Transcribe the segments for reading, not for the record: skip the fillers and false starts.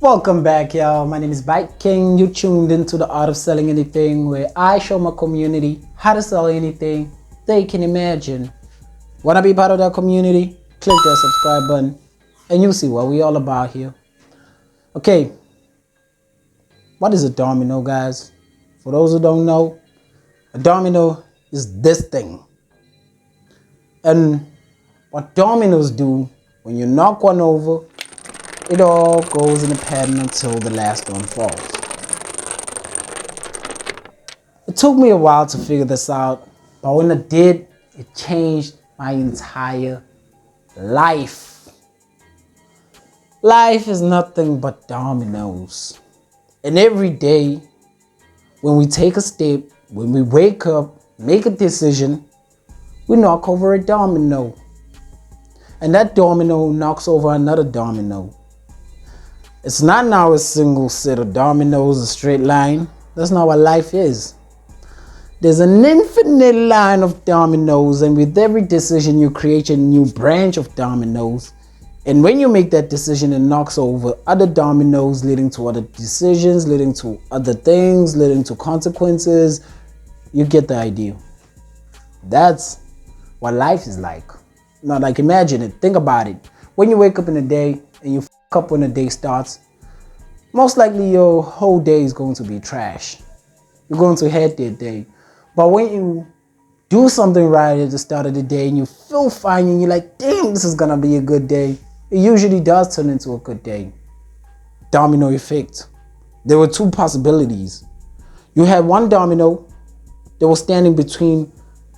Welcome back, y'all. My name is Bike King. You tuned into the art of selling anything, where I show my community how to sell anything they can imagine. Wanna be part of that community? Click that subscribe button and you'll see what we all about here. Okay, what is a domino, guys? For those who don't know, a domino is this thing. And what dominoes do, when you knock one over, it all goes in a pattern until the last one falls. It took me a while to figure this out, but when I did, it changed my entire life. Life is nothing but dominoes. And every day, when we take a step, when we wake up, make a decision, we knock over a domino. And that domino knocks over another domino. It's not now a single set of dominoes, a straight line. That's not what life is. There's an infinite line of dominoes, and with every decision you create a new branch of dominoes. And when you make that decision, it knocks over other dominoes, leading to other decisions, leading to other things, leading to consequences. You get the idea. That's what life is like. Now, like, imagine it. Think about it. When you wake up in the day and you up when the day starts, most likely your whole day is going to be trash. You're going to hate that day. But when you do something right at the start of the day and you feel fine and you're like, damn, this is gonna be a good day, it usually does turn into a good day. Domino effect. There were two possibilities. You had one domino that was standing between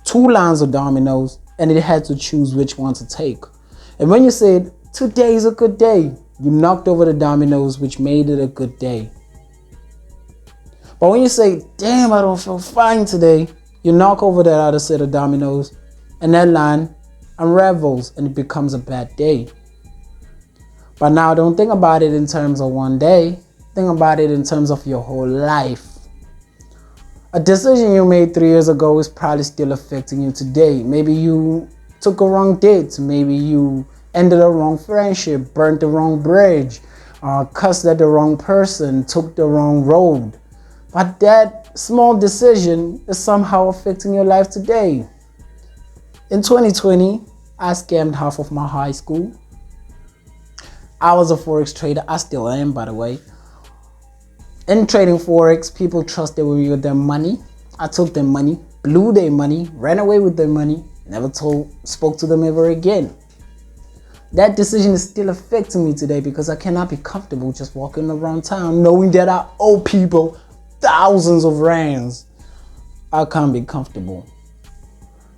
two lines of dominoes, and it had to choose which one to take. And when you said, today is a good day, you knocked over the dominoes, which made it a good day. But when you say, damn, I don't feel fine today, you knock over that other set of dominoes, and that line unravels and it becomes a bad day. But now don't think about it in terms of one day. Think about it in terms of your whole life. A decision you made 3 years ago is probably still affecting you today. Maybe you took a wrong date. Maybe you ended a wrong friendship, burnt the wrong bridge, cussed at the wrong person, took the wrong road. But that small decision is somehow affecting your life today. In 2020, I scammed half of my high school. I was a Forex trader. I still am, by the way. In trading Forex, people trusted me with their money. I took their money, blew their money, ran away with their money, never spoke to them ever again. That decision is still affecting me today because I cannot be comfortable just walking around town knowing that I owe people thousands of rands. I can't be comfortable.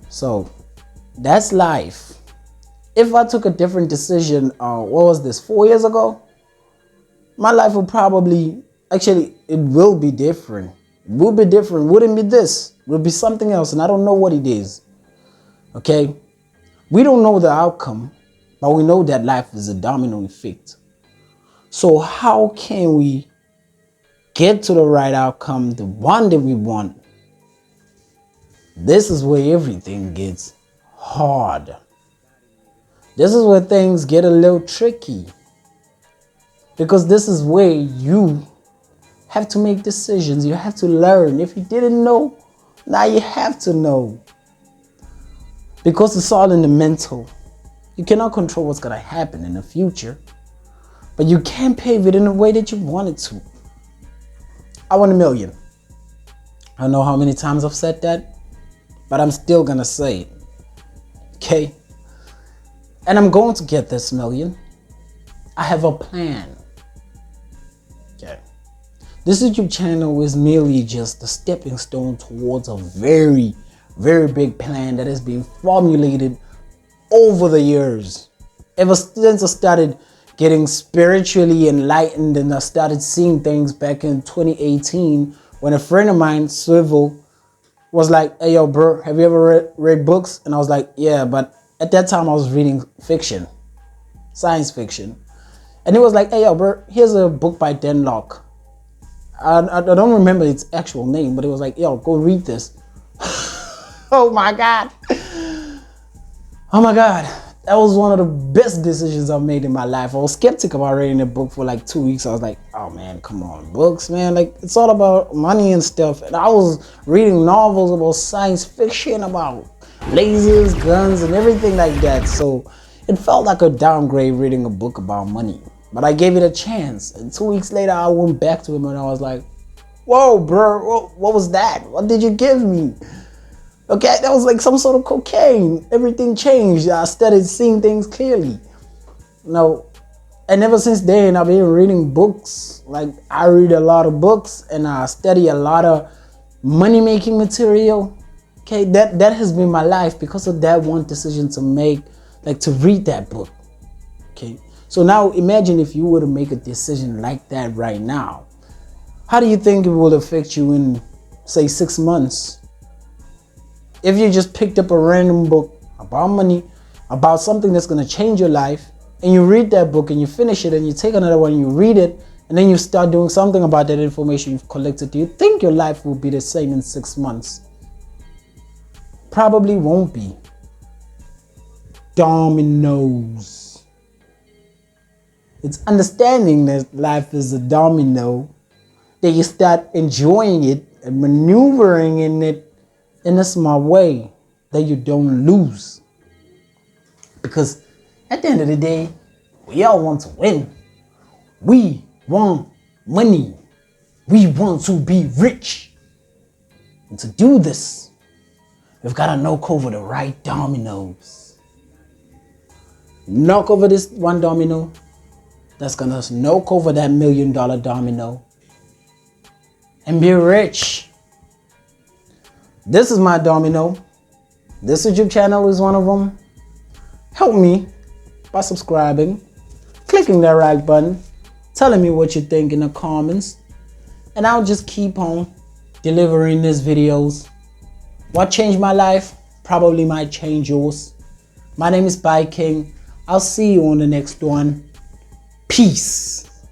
So that's life. If I took a different decision, what was this, 4 years ago? My life would probably, actually, it will be different. It will be different. Wouldn't be this. It would be something else, and I don't know what it is. Okay? We don't know the outcome, but we know that life is a domino effect. So how can we get to the right outcome, the one that we want? This is where everything gets hard. This is where things get a little tricky. Because this is where you have to make decisions. You have to learn. If you didn't know, now you have to know. Because it's all in the mental. You cannot control what's going to happen in the future, but you can pave it in the way that you want it to. I want $1 million. I don't know how many times I've said that, but I'm still going to say it. Okay? And I'm going to get this $1 million. I have a plan. Okay? This YouTube channel is merely just a stepping stone towards a very, very big plan that is being formulated over the years. Ever since I started getting spiritually enlightened and I started seeing things back in 2018, when a friend of mine, Swivel, was like, hey yo bro, have you ever read books? And I was like, yeah, but at that time I was reading fiction, science fiction. And he was like, hey yo bro, here's a book by Dan Locke. I don't remember its actual name, but it was like, yo, go read this. Oh my God. Oh my God. that was one of the best decisions I've made in my life. I was skeptic about reading a book for like 2 weeks. I was like, oh man, come on, books, man. Like, it's all about money and stuff. And I was reading novels about science fiction, about lasers, guns, and everything like that. So it felt like a downgrade reading a book about money. But I gave it a chance. And 2 weeks later, I went back to him and I was like, whoa, bro, what was that? What did you give me? Okay, that was like some sort of cocaine. Everything changed. I started seeing things clearly. And ever since then, I've been reading books. Like, I read a lot of books and I study a lot of money-making material. Okay, that has been my life because of that one decision to make, like to read that book. Okay, so now imagine if you were to make a decision like that right now. How do you think it will affect you in, say, 6 months? If you just picked up a random book about money, about something that's going to change your life, and you read that book and you finish it and you take another one and you read it, and then you start doing something about that information you've collected, do you think your life will be the same in 6 months? Probably won't be. Dominoes. It's understanding that life is a domino, that you start enjoying it and maneuvering in it in a smart way, that you don't lose. Because at the end of the day, we all want to win. We want money. We want to be rich. And to do this, we've got to knock over the right dominoes. Knock over this one domino, that's going to knock over that $1 million domino, and be rich. This is my domino. This YouTube channel is one of them. Help me by subscribing, clicking that like button, telling me what you think in the comments, and I'll just keep on delivering these videos. What changed my life probably might change yours. My name is King. I'll see you on the next one. Peace.